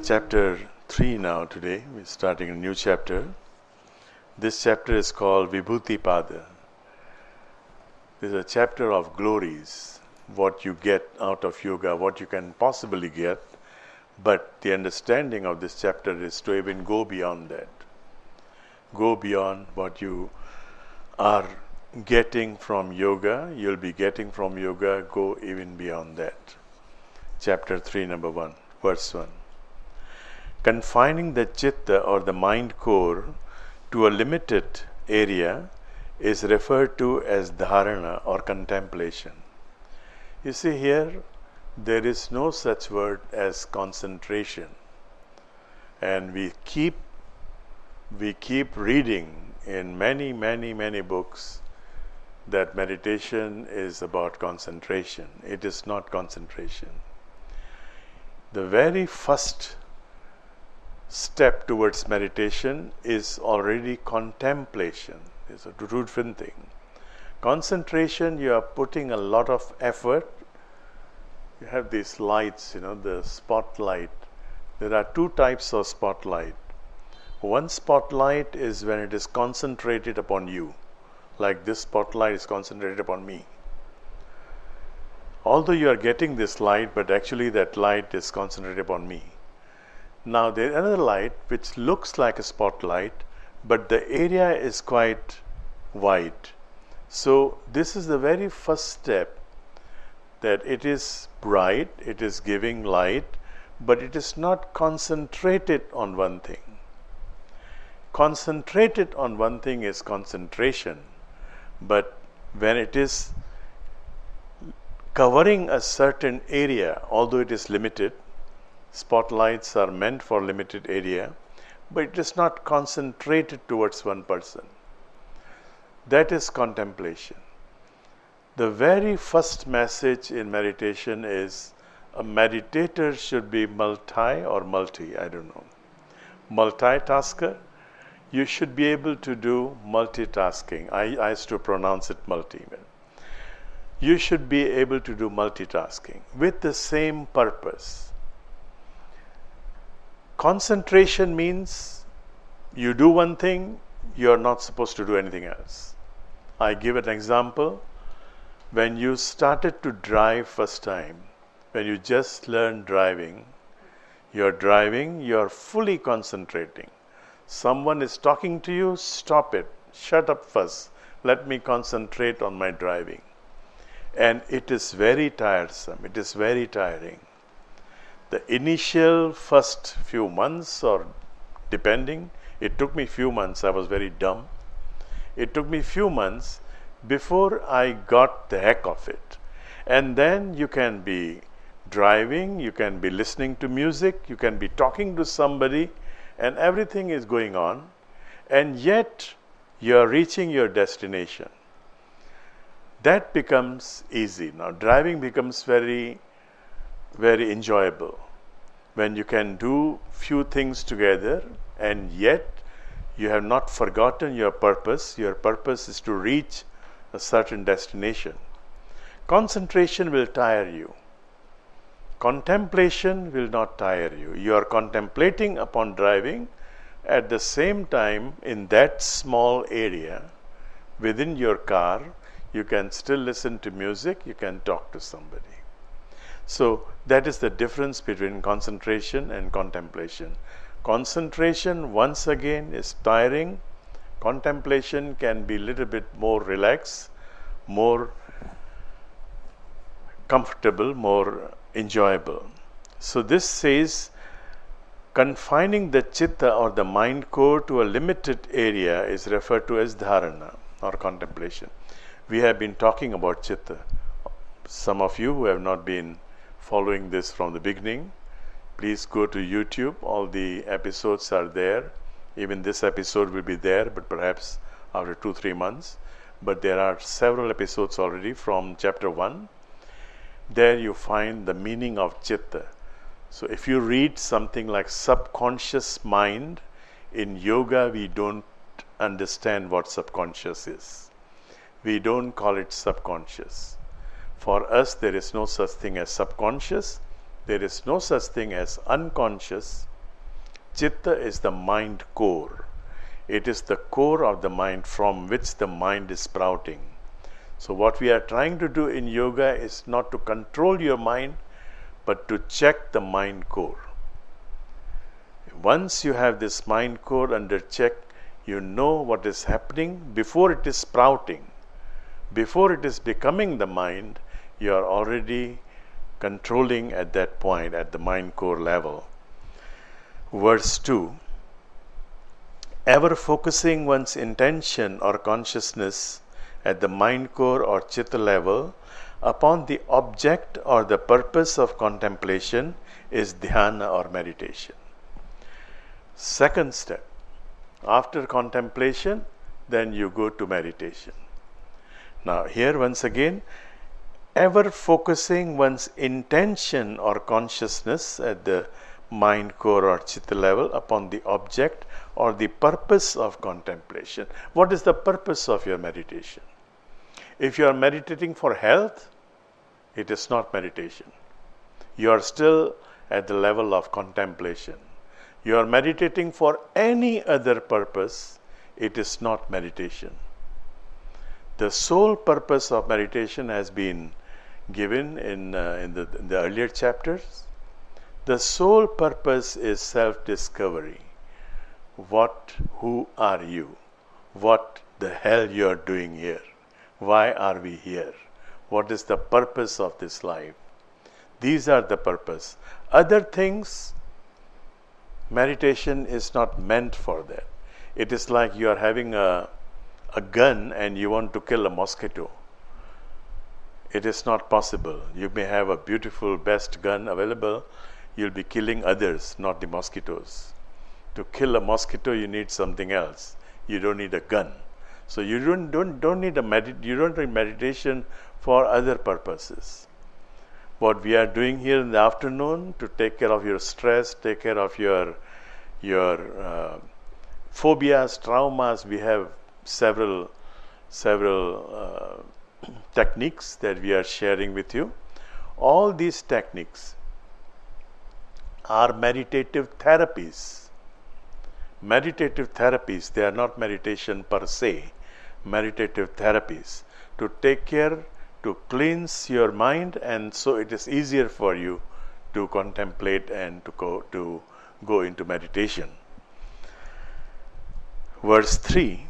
chapter 3 now today. We're starting a new chapter. This chapter is called Vibhuti Pada. This is a chapter of glories, what you get out of yoga, what you can possibly get. But the understanding of this chapter is to even go beyond that. Go beyond what you are getting from yoga. You'll be getting from yoga. Go even beyond that. Chapter 3, number 1, verse 1. Confining the chitta or the mind core to a limited area is referred to as dharana or contemplation. You see here, there is no such word as concentration. And we keep reading in many books that meditation is about concentration. It is not concentration. The very first step towards meditation is already contemplation. It's a different thing. Concentration, you are putting a lot of effort. You have these lights, the spotlight. There are two types of spotlight. One spotlight is when it is concentrated upon you, like this spotlight is concentrated upon me. Although you are getting this light, but actually that light is concentrated upon me. Now there is another light which looks like a spotlight, but the area is quite wide. So this is the very first step, that it is bright, it is giving light, but it is not concentrated on one thing. Concentrated on one thing is concentration, but when it is covering a certain area, although it is limited, spotlights are meant for limited area, but it is not concentrated towards one person. That is contemplation. The very first message in meditation is a meditator should be multitasker. You should be able to do multitasking. I used to pronounce it multi. You should be able to do multitasking with the same purpose. Concentration means you do one thing, you are not supposed to do anything else. I give an example. When you started to drive first time, when you just learned driving, you're fully concentrating. Someone is talking to you, stop it, shut up first, let me concentrate on my driving. And it is very tiresome, it is very tiring. The initial first few months, or depending, it took me few months, I was very dumb. It took me few months before I got the heck of it. And then you can be driving, you can be listening to music, you can be talking to somebody, and everything is going on, and yet you are reaching your destination. That becomes easy. Now driving becomes very enjoyable when you can do few things together, and yet you have not forgotten your purpose. Your purpose is to reach a certain destination. Concentration will tire you. Contemplation will not tire you. You are contemplating upon driving. At the same time, in that small area within your car, you can still listen to music, you can talk to somebody. So that is the difference between concentration and contemplation. Concentration, once again, is tiring. Contemplation can be a little bit more relaxed, more comfortable, more enjoyable. So this says, confining the chitta or the mind core to a limited area is referred to as dharana or contemplation. We have been talking about chitta. Some of you who have not been following this from the beginning, please go to YouTube. All the episodes are there. Even this episode will be there, but perhaps after 2-3 months. But there are several episodes already from chapter 1. There you find the meaning of chitta. So if you read something like subconscious mind, in yoga we don't understand what subconscious is. We don't call it subconscious. For us, there is no such thing as subconscious. There is no such thing as unconscious. Chitta is the mind core. It is the core of the mind from which the mind is sprouting. So what we are trying to do in yoga is not to control your mind, but to check the mind core. Once you have this mind core under check, you know what is happening before it is sprouting. Before it is becoming the mind, you are already controlling at that point, at the mind core level. Verse 2. Ever focusing one's intention or consciousness at the mind core or chitta level upon the object or the purpose of contemplation is dhyana or meditation. Second step. After contemplation, then you go to meditation. Now here once again, ever focusing one's intention or consciousness at the mind core or chitta level upon the object or the purpose of contemplation. What is the purpose of your meditation? If you are meditating for health, it is not meditation. You are still at the level of contemplation. You are meditating for any other purpose, it is not meditation. The sole purpose of meditation has been given in the earlier chapters. The sole purpose is self-discovery. Who are you? What the hell you are doing here? Why are we here? What is the purpose of this life? These are the purpose. Other things, meditation is not meant for that. It is like you are having a gun and you want to kill a mosquito. It is not possible. You may have a beautiful, best gun available. You'll be killing others, not the mosquitoes. To kill a mosquito, you need something else. You don't need a gun. So you don't need meditation for other purposes. What we are doing here in the afternoon to take care of your stress, take care of your phobias, traumas, we have several techniques that we are sharing with you. All these techniques are meditative therapies. Meditative therapies, they are not meditation per se. Meditative therapies to take care, to cleanse your mind, and so it is easier for you to contemplate and to go into meditation. Verse 3.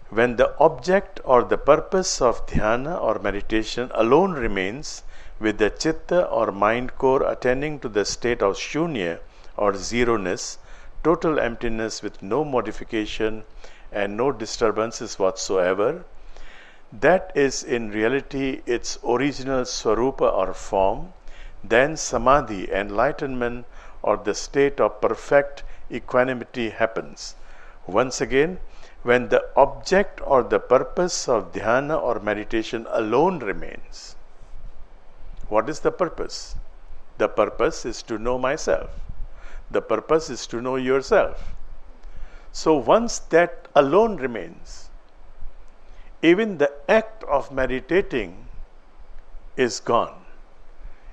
When the object or the purpose of dhyana or meditation alone remains with the chitta or mind core attending to the state of shunya or zeroness, total emptiness with no modification and no disturbances whatsoever, that is in reality its original swarupa or form, then samadhi, enlightenment, or the state of perfect equanimity happens. Once again, when the object or the purpose of dhyana or meditation alone remains. What is the purpose? The purpose is to know myself. The purpose is to know yourself. So once that alone remains, even the act of meditating is gone.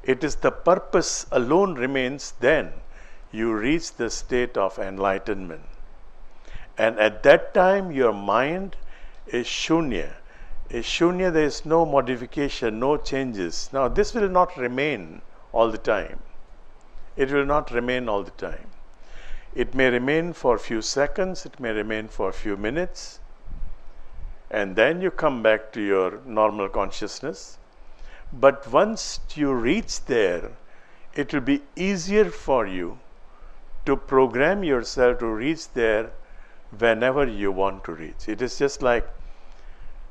It is the purpose alone remains, then you reach the state of enlightenment. And at that time your mind is shunya. Is shunya, there is no modification, no changes. Now this will not remain all the time. It will not remain all the time. It may remain for a few seconds, it may remain for a few minutes, and then you come back to your normal consciousness. But once you reach there, it will be easier for you to program yourself to reach there whenever you want to reach. It is just like,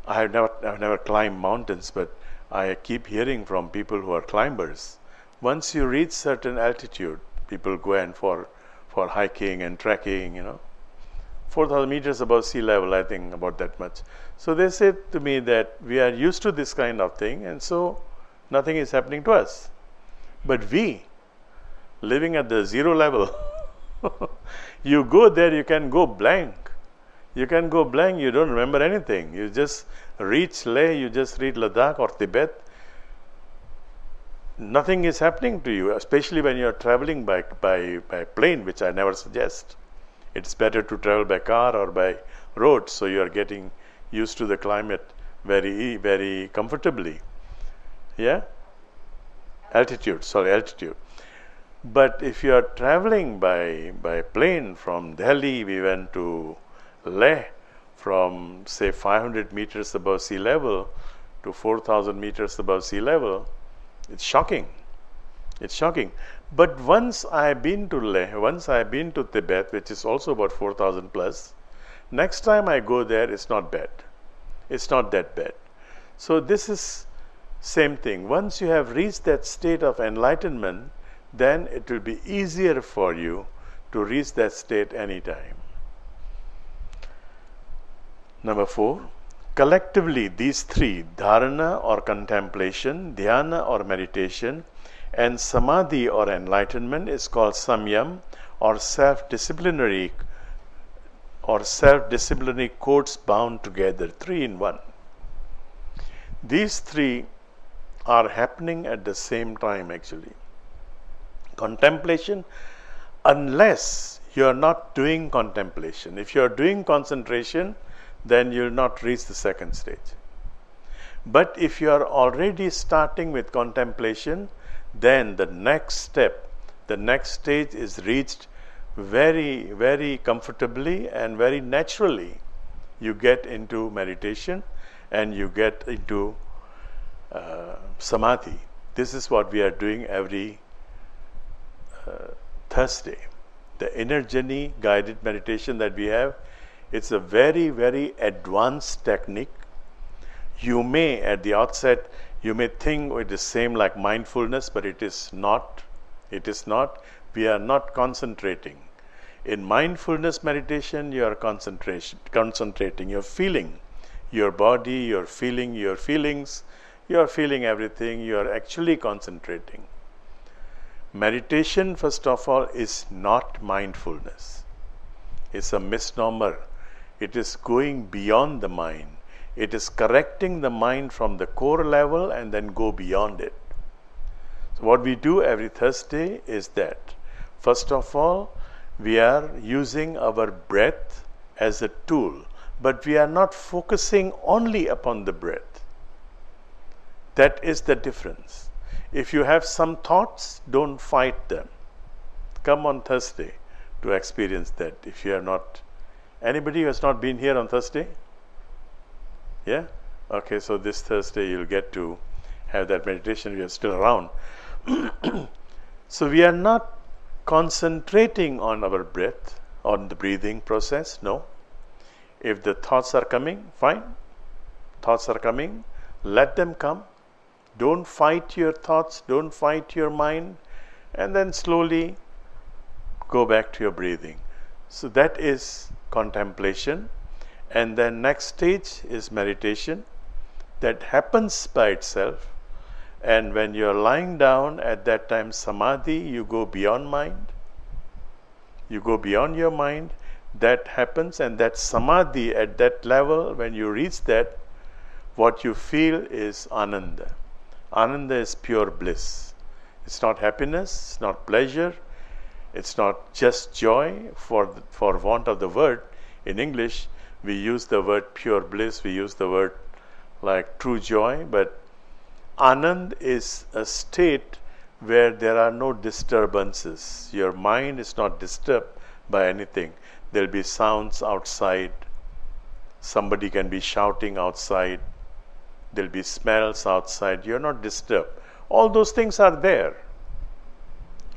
I've never climbed mountains, but I keep hearing from people who are climbers. Once you reach certain altitude, people go in for hiking and trekking, 4,000 meters above sea level, I think about that much. So they said to me that we are used to this kind of thing, and so nothing is happening to us. But we, living at the zero level, you go there, you can go blank. You can go blank, you don't remember anything. You just reach Leh, you just reach Ladakh or Tibet. nothing is happening to you, especially when you are traveling by plane, which I never suggest. It's better to travel by car or by road, so you are getting used to the climate very comfortably. Yeah? Altitude. But if you are traveling by plane from Delhi, we went to Leh from say 500 meters above sea level to 4,000 meters above sea level. It's shocking. But once I have been to Leh, once I have been to Tibet, which is also about 4,000 plus, next time I go there, it's not bad. It's not that bad. So this is same thing. Once you have reached that state of enlightenment, then it will be easier for you to reach that state anytime. Number 4. Collectively, these three, dharana or contemplation, dhyana or meditation, and samadhi or enlightenment is called samyam or self-disciplinary codes bound together, 3 in 1. These three are happening at the same time actually. Contemplation, unless you are not doing contemplation. If you are doing concentration, then you will not reach the second stage. But if you are already starting with contemplation, then the next step, the next stage is reached very comfortably and very naturally. You get into meditation and you get into samadhi. This is what we are doing every Thursday. The inner journey guided meditation that we have, it's a very advanced technique. You may at the outset you may think it is same like mindfulness, but it is not. We are not concentrating. In mindfulness meditation, you are concentrating. You're feeling your body, you're feeling your feelings, you're feeling everything, you are actually concentrating. Meditation, first of all, is not mindfulness. It's a misnomer. It is going beyond the mind. It is correcting the mind from the core level and then go beyond it. So what we do every Thursday is that, first of all, we are using our breath as a tool, but we are not focusing only upon the breath. That is the difference. If you have some thoughts, don't fight them. Come on Thursday to experience that. If you are not, anybody who has not been here on Thursday? Yeah? Okay, so this Thursday you'll get to have that meditation. We are still around. So we are not concentrating on our breath, on the breathing process. No. If the thoughts are coming, fine. Thoughts are coming, let them come. Don't fight your thoughts, don't fight your mind, and then slowly go back to your breathing. So that is contemplation. And then next stage is meditation. That happens by itself. And when you are lying down, at that time samadhi, you go beyond mind. You go beyond your mind. That happens, and that samadhi at that level, when you reach that, what you feel is ananda. Ananda is pure bliss. It's not happiness, it's not pleasure, it's not just joy. For want of the word, in English, we use the word pure bliss, we use the word like true joy, but Anand is a state where there are no disturbances. Your mind is not disturbed by anything. There will be sounds outside. Somebody can be shouting outside. There will be smells outside. You are not disturbed. All those things are there.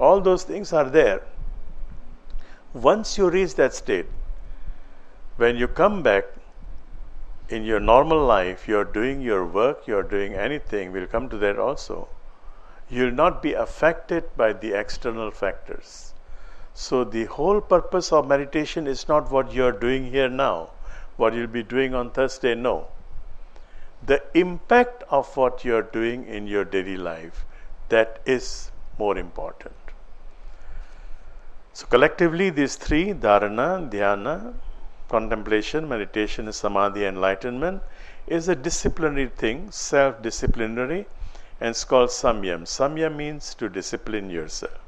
All those things are there. Once you reach that state, when you come back in your normal life, you are doing your work, you are doing anything, we'll come to that also. You will not be affected by the external factors. So the whole purpose of meditation is not what you are doing here now, what you'll be doing on Thursday, no. The impact of what you are doing in your daily life, that is more important. So collectively these three, dharana, dhyana, contemplation, meditation, samadhi, enlightenment, is a disciplinary thing, self-disciplinary, and it's called samyam. Samyam means to discipline yourself.